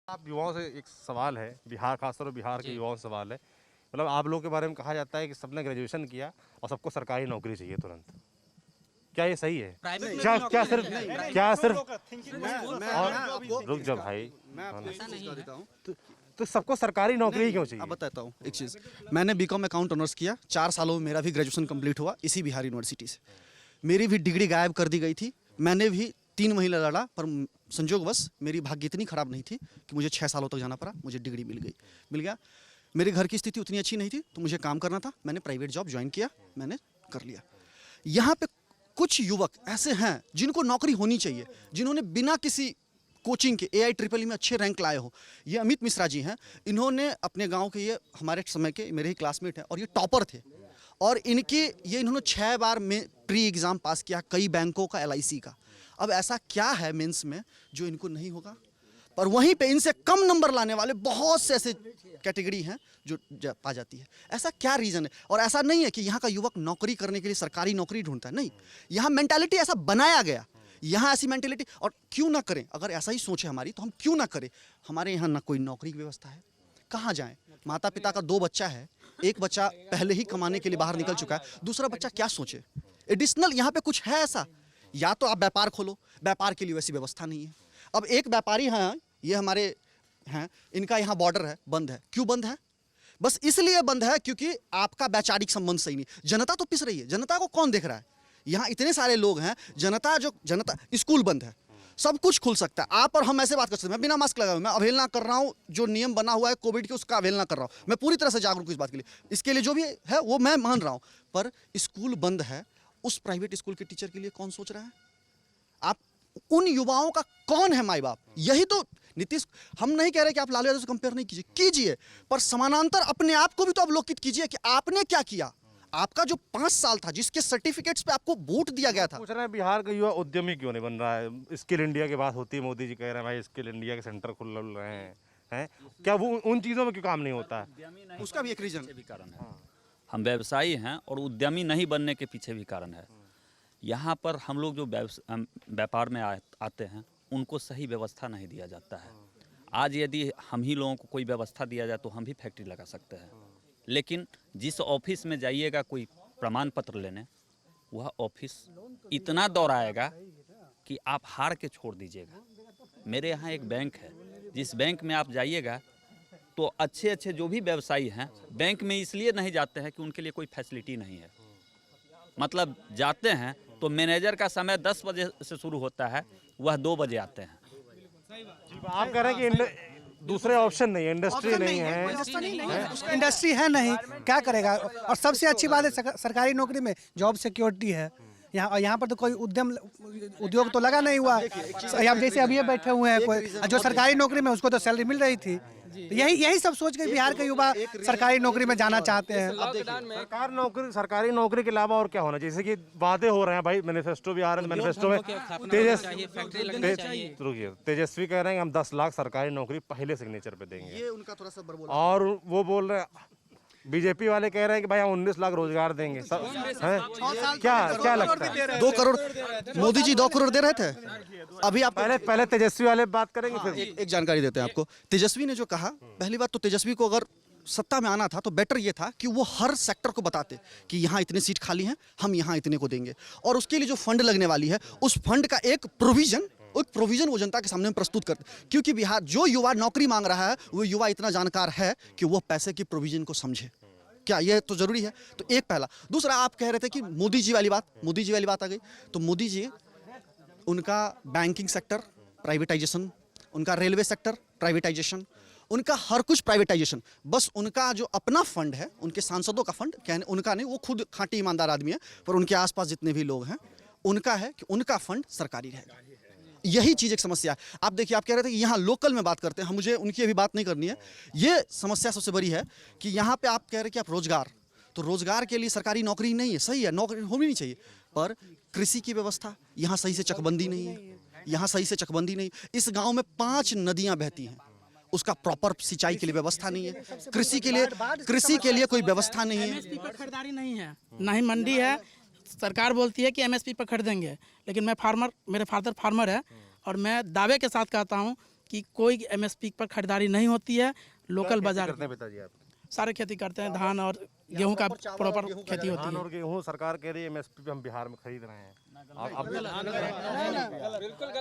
आप युवाओं से एक सवाल है, बिहार खासतौर पर बिहार के युवाओं से सवाल है, मतलब आप लोगों के बारे में कहा जाता है कि सबने ग्रेजुएशन किया और सबको सरकारी नौकरी चाहिए तुरंत। क्या ये सही है? क्या सिर्फ और रुक जा भाई, तो सबको सरकारी नौकरी ही क्यों चाहिए? अब बताता हूँ एक चीज़। मैंने बीकॉम अकाउंट ऑनर्स किया, 4 सालों में मेरा भी ग्रेजुएशन कंप्लीट हुआ इसी बिहार यूनिवर्सिटी से। मेरी भी डिग्री गायब कर दी गई थी। मैंने भी 3 महीने लड़ा, पर संजोगवश मेरी भाग्य इतनी खराब नहीं थी कि मुझे 6 सालों तक जाना पड़ा। मुझे डिग्री मिल गया। मेरे घर की स्थिति उतनी अच्छी नहीं थी, तो मुझे काम करना था। मैंने प्राइवेट जॉब ज्वाइन किया, मैंने कर लिया। यहाँ पे कुछ युवक ऐसे हैं जिनको नौकरी होनी चाहिए, जिन्होंने बिना किसी कोचिंग के AIEEE में अच्छे रैंक लाए हो। ये अमित मिश्रा जी हैं। इन्होंने अपने गांव के, ये हमारे समय के मेरे ही क्लासमेट हैं और ये टॉपर थे। और इन्होंने 6 बार में प्री एग्ज़ाम पास किया, कई बैंकों का, LIC का। अब ऐसा क्या है मेंस में जो इनको नहीं होगा? पर वहीं पे इनसे कम नंबर लाने वाले बहुत से ऐसे कैटेगरी हैं जो पा जाती है। ऐसा क्या रीज़न है? और ऐसा नहीं है कि यहाँ का युवक नौकरी करने के लिए सरकारी नौकरी ढूंढता है, नहीं। यहाँ मेंटालिटी ऐसा बनाया गया, यहाँ ऐसी मेंटालिटी। और क्यों ना करें? अगर ऐसा ही सोच है हमारी, तो हम क्यों ना करें? हमारे यहाँ ना कोई नौकरी की व्यवस्था है, कहाँ जाएं? माता पिता का 2 बच्चा है, एक बच्चा पहले ही कमाने के लिए बाहर निकल चुका है, दूसरा बच्चा क्या सोचे? एडिशनल यहाँ पे कुछ है ऐसा? या तो आप व्यापार खोलो, व्यापार के लिए वैसी व्यवस्था नहीं है। अब एक व्यापारी हैं, ये हमारे हैं, इनका यहाँ बॉर्डर है, बंद है। क्यों बंद है? बस इसलिए बंद है क्योंकि आपका वैचारिक संबंध सही नहीं। जनता तो पिस रही है, जनता को कौन देख रहा है? यहाँ इतने सारे लोग हैं, जनता स्कूल बंद है, सब कुछ खुल सकता है। आप और हम ऐसे बात कर सकते हैं। मैं बिना मास्क लगाए, मैं अवहेलना कर रहा हूँ, जो नियम बना हुआ है कोविड के उसका अवहेलना कर रहा हूँ। मैं पूरी तरह से जागरूक हूँ इस बात के लिए, इसके लिए जो भी है वो मैं मान रहा हूँ। पर स्कूल बंद है, उस प्राइवेट स्कूल के टीचर के लिए कौन सोच रहा है? आप उन युवाओं का कौन है माई बाप? यही तो नीतीश, हम नहीं कह रहे कि आप लालू यादव से कंपेयर नहीं कीजिए, पर समानांतर अपने आप को भी तो अवलोकित कीजिए कि आपने क्या किया। आपका जो 5 साल था, जिसके सर्टिफिकेट्स पे आपको वोट दिया गया था। पूछ रहे हैं बिहार का युवा उद्यमी क्यों नहीं बन रहा है? स्किल इंडिया की बात होती है, मोदी जी कह रहे हैं भाई स्किल इंडिया के सेंटर खुल रहे हैं, क्या वो उन चीज़ों में क्यों काम नहीं होता है? उसका भी एक रीजन भी कारण है। हम व्यवसायी हैं और उद्यमी नहीं बनने के पीछे भी कारण है। यहाँ पर हम लोग जो व्यापार में आते हैं, उनको सही व्यवस्था नहीं दिया जाता है। आज यदि हम ही लोगों को कोई व्यवस्था दिया जाए तो हम भी फैक्ट्री लगा सकते हैं, लेकिन जिस ऑफिस में जाइएगा कोई प्रमाण पत्र लेने, वह ऑफिस इतना दौड़ाएगा कि आप हार के छोड़ दीजिएगा। मेरे यहाँ एक बैंक है, जिस बैंक में आप जाइएगा तो अच्छे अच्छे जो भी व्यवसायी हैं, बैंक में इसलिए नहीं जाते हैं कि उनके लिए कोई फैसिलिटी नहीं है। मतलब जाते हैं तो मैनेजर का समय 10 बजे से शुरू होता है, वह 2 बजे आते हैं। आप कह रहे हैं कि दूसरे ऑप्शन नहीं है, इंडस्ट्री नहीं है, इंडस्ट्री है नहीं, क्या करेगा? और सबसे अच्छी बात है सरकारी नौकरी में जॉब सिक्योरिटी है। यहाँ पर तो कोई उद्योग तो लगा नहीं हुआ। जैसे अभी बैठे हुए हैं, कोई जो सरकारी नौकरी में उसको तो सैलरी मिल रही थी। तो यही सब सोच के बिहार के युवा सरकारी नौकरी में जाना चाहते हैं। सरकारी नौकरी के अलावा और क्या होना चाहिए? जैसे कि वादे हो रहे हैं भाई, मैनिफेस्टो भी आ रहे हैं, मैनिफेस्टो में तेजस्वी कह रहे हैं हम 10 लाख सरकारी नौकरी पहले सिग्नेचर पे देंगे। ये उनका थोड़ा सा बड़बोला। और वो बोल रहे हैं, बीजेपी वाले कह रहे हैं कि भाई हम 19 लाख रोजगार देंगे। क्या लगता है? 2 करोड़ मोदी जी 2 करोड़ दे रहे थे। अभी आप पहले तेजस्वी वाले बात करेंगे, फिर एक जानकारी देते हैं आपको। तेजस्वी ने जो कहा, पहली बात तो तेजस्वी को अगर सत्ता में आना था तो बेटर ये था कि वो हर सेक्टर को बताते कि यहाँ इतने सीट खाली हैं, हम यहाँ इतने को देंगे, और उसके लिए जो फंड लगने वाली है उस फंड का एक प्रोविजन वो जनता के सामने प्रस्तुत करते। क्योंकि बिहार जो युवा नौकरी मांग रहा है, वो युवा इतना जानकार है कि वो पैसे की प्रोविजन को समझे। क्या ये तो जरूरी है? तो एक पहला। दूसरा, आप कह रहे थे कि मोदी जी वाली बात आ गई। तो मोदी जी, उनका बैंकिंग सेक्टर प्राइवेटाइजेशन, उनका रेलवे सेक्टर प्राइवेटाइजेशन, उनका हर कुछ प्राइवेटाइजेशन। बस उनका जो अपना फंड है, उनके सांसदों का फंड, क्या उनका नहीं, वो खुद खांटी ईमानदार आदमी है, पर उनके आसपास जितने भी लोग हैं उनका है कि उनका फंड सरकारी रहेगा। यही चीज़ एक समस्या है। आप देखिए, आप कह रहे थे कि यहाँ लोकल में बात करते हैं, मुझे उनकी अभी बात नहीं करनी है। ये समस्या सबसे बड़ी है कि यहाँ पे आप कह रहे हैं कि आप रोजगार के लिए सरकारी नौकरी नहीं है, सही है, नौकरी होनी नहीं चाहिए, पर कृषि की व्यवस्था यहाँ सही से चकबंदी नहीं है। इस गांव में 5 नदियां बहती हैं, उसका प्रॉपर सिंचाई के लिए व्यवस्था नहीं है। कृषि के लिए कोई व्यवस्था नहीं है। MSP पर खरीदारी नहीं है, ना ही मंडी है। सरकार बोलती है कि MSP पर खरीदेंगे, लेकिन मेरे फादर फार्मर है और मैं दावे के साथ कहता हूं कि कोई MSP पर खरीदारी नहीं होती है। लोकल बाजार करते हैं पिताजी आप? सारे खेती करते हैं, धान और गेहूं का प्रॉपर खेती होती धान है। और गेहूँ सरकार कह रही है MSP पे हम बिहार में खरीद रहे हैं। आप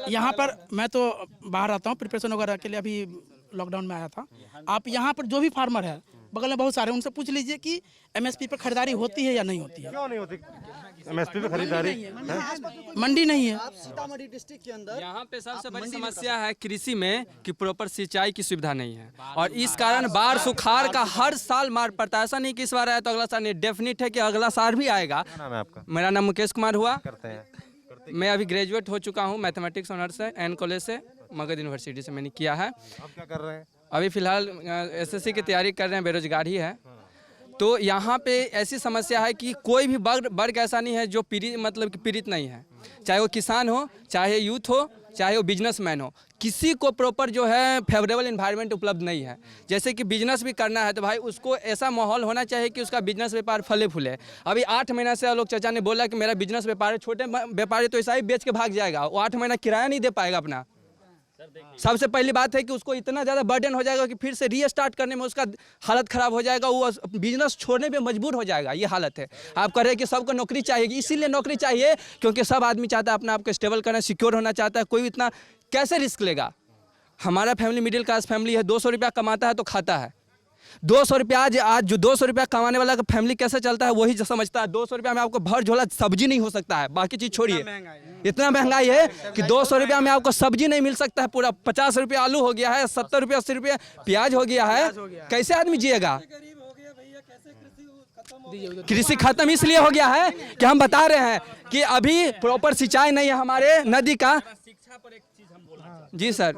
यहाँ पर मैं तो बाहर आता हूँ प्रिपरेशन वगैरह के लिए, अभी लॉकडाउन में आया था। आप यहाँ पर जो भी फार्मर है बगल में बहुत सारे, उनसे पूछ लीजिए कि MSP पर खरीदारी होती है या नहीं होती है। क्यों नहीं होती MSP पे खरीदारी? मंडी नहीं है। सीतामढ़ी डिस्ट्रिक्ट के अंदर यहाँ पे सबसे बड़ी समस्या है कृषि में कि प्रॉपर सिंचाई की सुविधा नहीं है, और इस कारण बाढ़ सुखाड़ का हर साल मार पड़ता है। ऐसा नहीं कि इस बार आया तो अगला साल नहीं, डेफिनेट है कि अगला साल भी आएगा। क्या नाम है आपका? मेरा नाम मुकेश कुमार हुआ। करते हैं मैं अभी ग्रेजुएट हो चुका हूँ मैथमेटिक्स ऑनर्स से, एन कॉलेज से, मगध यूनिवर्सिटी से मैंने किया है। आप क्या कर रहे हैं? अभी फिलहाल SSC की तैयारी कर रहे हैं, बेरोजगार ही है। तो यहाँ पे ऐसी समस्या है कि कोई भी वर्ग ऐसा नहीं है जो पीड़ित नहीं है, चाहे वो किसान हो, चाहे यूथ हो, चाहे वो बिजनेसमैन हो, किसी को प्रॉपर जो है फेवरेबल एनवायरनमेंट उपलब्ध नहीं है। जैसे कि बिजनेस भी करना है तो भाई उसको ऐसा माहौल होना चाहिए कि उसका बिजनेस व्यापार फले फूले। अभी 8 महीना से आलोक चाचा ने बोला कि मेरा बिजनेस व्यापार है, छोटे व्यापारी तो ऐसा ही बेच के भाग जाएगा, वो 8 महीना किराया नहीं दे पाएगा अपना। सबसे पहली बात है कि उसको इतना ज़्यादा बर्डन हो जाएगा कि फिर से रीस्टार्ट करने में उसका हालत ख़राब हो जाएगा, वो बिजनेस छोड़ने पे मजबूर हो जाएगा। ये हालत है। आप कह रहे हैं कि सबको नौकरी चाहिए, इसीलिए नौकरी चाहिए क्योंकि सब आदमी चाहता है अपना आपको स्टेबल करना, सिक्योर होना चाहता है। कोई इतना कैसे रिस्क लेगा? हमारा फैमिली मिडिल क्लास फैमिली है, 200 रुपया कमाता है तो खाता है। 200 रुपया आज जो 200 रुपया कमाने वाला का फैमिली कैसे चलता है वही जो समझता है। 200 रुपया में आपको भर झोला सब्जी नहीं हो सकता है, बाकी चीज़ छोड़िए। इतना महंगाई है कि 200 रुपया में आपको सब्जी नहीं मिल सकता है पूरा। 50 रुपया आलू हो गया है, 70 रुपया 80 रुपया प्याज हो गया है। कैसे आदमी जिएगा? कृषि खत्म इसलिए हो गया है कि हम बता रहे हैं कि अभी प्रॉपर सिंचाई नहीं है हमारे नदी का। जी सर,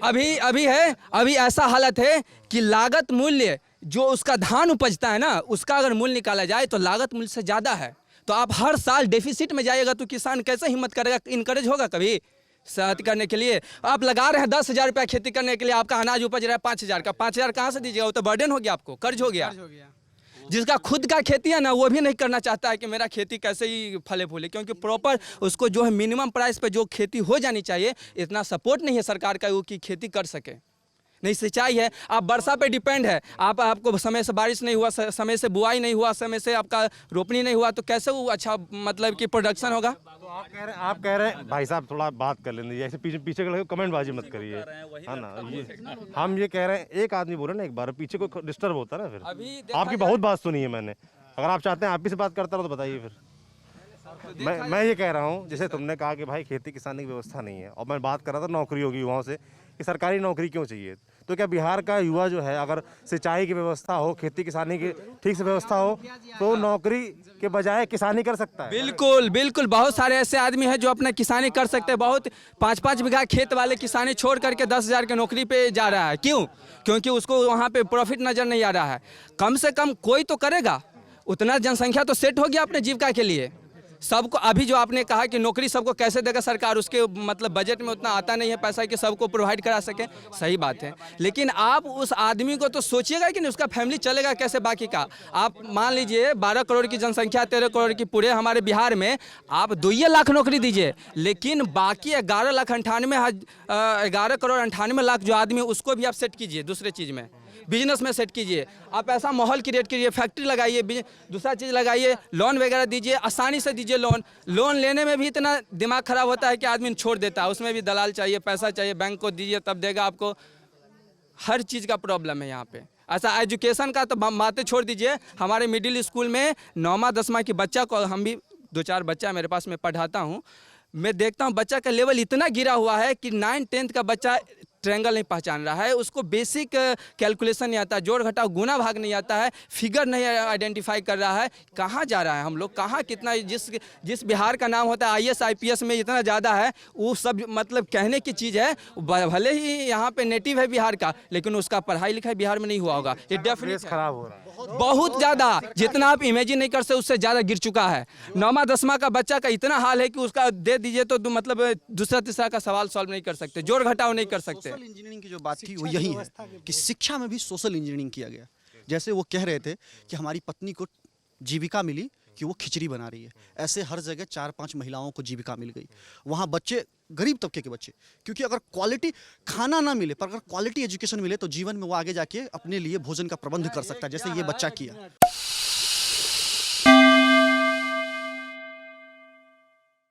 अभी ऐसा हालत है कि लागत मूल्य जो उसका धान उपजता है ना, उसका अगर मूल्य निकाला जाए तो लागत मूल्य से ज़्यादा है। तो आप हर साल डेफिसिट में जाइएगा तो किसान कैसे हिम्मत करेगा, इनकरेज होगा कभी शादी करने के लिए? आप लगा रहे हैं 10,000 रुपया खेती करने के लिए, आपका अनाज उपज रहा है 5,000 का। 5,000 कहाँ से दीजिएगा? वो तो बर्डन हो गया, आपको कर्ज हो गया। जिसका खुद का खेती है ना, वो भी नहीं करना चाहता है कि मेरा खेती कैसे ही फले फूले, क्योंकि प्रॉपर उसको जो है मिनिमम प्राइस पे जो खेती हो जानी चाहिए, इतना सपोर्ट नहीं है सरकार का वो कि खेती कर सके। नहीं सिंचाई है, आप वर्षा पे डिपेंड है। आपको समय से बारिश नहीं हुआ, समय से बुआई नहीं हुआ, समय से आपका रोपनी नहीं हुआ, तो कैसे वो अच्छा मतलब कि प्रोडक्शन होगा? तो आप कह रहे हैं भाई साहब थोड़ा बात कर लेंगे, ऐसे पीछे के कमेंटबाजी मत करिए, है ना। हम ये कह रहे हैं, एक आदमी बोले ना एक बार, पीछे को डिस्टर्ब होता है ना। फिर आपकी बहुत बात सुनी है मैंने, अगर आप चाहते हैं आप भी से बात करता रहो तो बताइए फिर। मैं ये कह रहा हूँ, जैसे तुमने कहा कि भाई खेती किसानी की व्यवस्था नहीं है, और मैं बात कर रहा था नौकरियों की, युवाओं से कि सरकारी नौकरी क्यों चाहिए। तो क्या बिहार का युवा जो है, अगर सिंचाई की व्यवस्था हो, खेती किसानी की ठीक से व्यवस्था हो, तो नौकरी के बजाय किसानी कर सकता है? बिल्कुल बिल्कुल, बहुत सारे ऐसे आदमी हैं जो अपना किसानी कर सकते हैं। बहुत 5-5 बीघा खेत वाले किसानी छोड़ करके 10,000 की नौकरी पे जा रहा है। क्यों? क्योंकि उसको वहाँ पे प्रॉफिट नज़र नहीं आ रहा है। कम से कम कोई तो करेगा, उतना जनसंख्या तो सेट हो गया अपने जीविका के लिए। सबको अभी जो आपने कहा कि नौकरी सबको कैसे देगा सरकार, उसके मतलब बजट में उतना आता नहीं है पैसा कि सबको प्रोवाइड करा सके। सही बात है, लेकिन आप उस आदमी को तो सोचिएगा कि नहीं, उसका फैमिली चलेगा कैसे बाकी का। आप मान लीजिए 12 करोड़ की जनसंख्या, 13 करोड़ की पूरे हमारे बिहार में, आप 2 लाख नौकरी दीजिए, लेकिन बाकी 11 करोड़ 98 लाख जो आदमी, उसको भी आप सेट कीजिए दूसरे चीज़ में, बिजनेस में सेट कीजिए। आप ऐसा माहौल क्रिएट कीजिए, फैक्ट्री लगाइए, दूसरा चीज़ लगाइए, लोन वगैरह दीजिए, आसानी से दीजिए लोन लेने में भी इतना दिमाग खराब होता है कि आदमी छोड़ देता है। उसमें भी दलाल चाहिए, पैसा चाहिए, बैंक को दीजिए तब देगा आपको। हर चीज़ का प्रॉब्लम है यहाँ पे। ऐसा एजुकेशन का तो बातें छोड़ दीजिए, हमारे मिडिल स्कूल में 9वां 10वां की बच्चा को, हम भी 2-4 बच्चा मेरे पास में पढ़ाता हूँ, मैं देखता हूँ बच्चा का लेवल इतना गिरा हुआ है कि 9-10 का बच्चा ट्रायंगल नहीं पहचान रहा है, उसको बेसिक कैलकुलेशन नहीं आता, जोड़ घटाव गुना भाग नहीं आता है, फिगर नहीं आइडेंटिफाई कर रहा है। कहाँ जा रहा है हम लोग, कहाँ कितना, जिस बिहार का नाम होता है IAS IPS में इतना ज़्यादा है, वो सब मतलब कहने की चीज़ है। भले ही यहाँ पे नेटिव है बिहार का, लेकिन उसका पढ़ाई लिखाई बिहार में नहीं हुआ होगा। ये डेफिनेट खराब हो रहा है बहुत ज़्यादा, जितना आप इमेजिन नहीं कर सकते उससे ज़्यादा गिर चुका है। 9वां 10वां का बच्चा का इतना हाल है कि उसका दे दीजिए तो मतलब दूसरा तीसरा का सवाल सॉल्व नहीं कर सकते, जोड़ घटाव नहीं कर सकते। सोशल इंजीनियरिंग की जो बात थी वो यही है कि शिक्षा में भी सोशल इंजीनियरिंग किया गया। जैसे वो कह रहे थे कि हमारी पत्नी को जीविका मिली कि वो खिचड़ी बना रही है। ऐसे हर जगह 4-5 महिलाओं को जीविका मिल गई। वहाँ बच्चे, गरीब तबके के बच्चे, क्योंकि अगर क्वालिटी खाना ना मिले पर अगर क्वालिटी एजुकेशन मिले तो जीवन में वो आगे जाके अपने लिए भोजन का प्रबंध कर सकता है, जैसे ये बच्चा किया।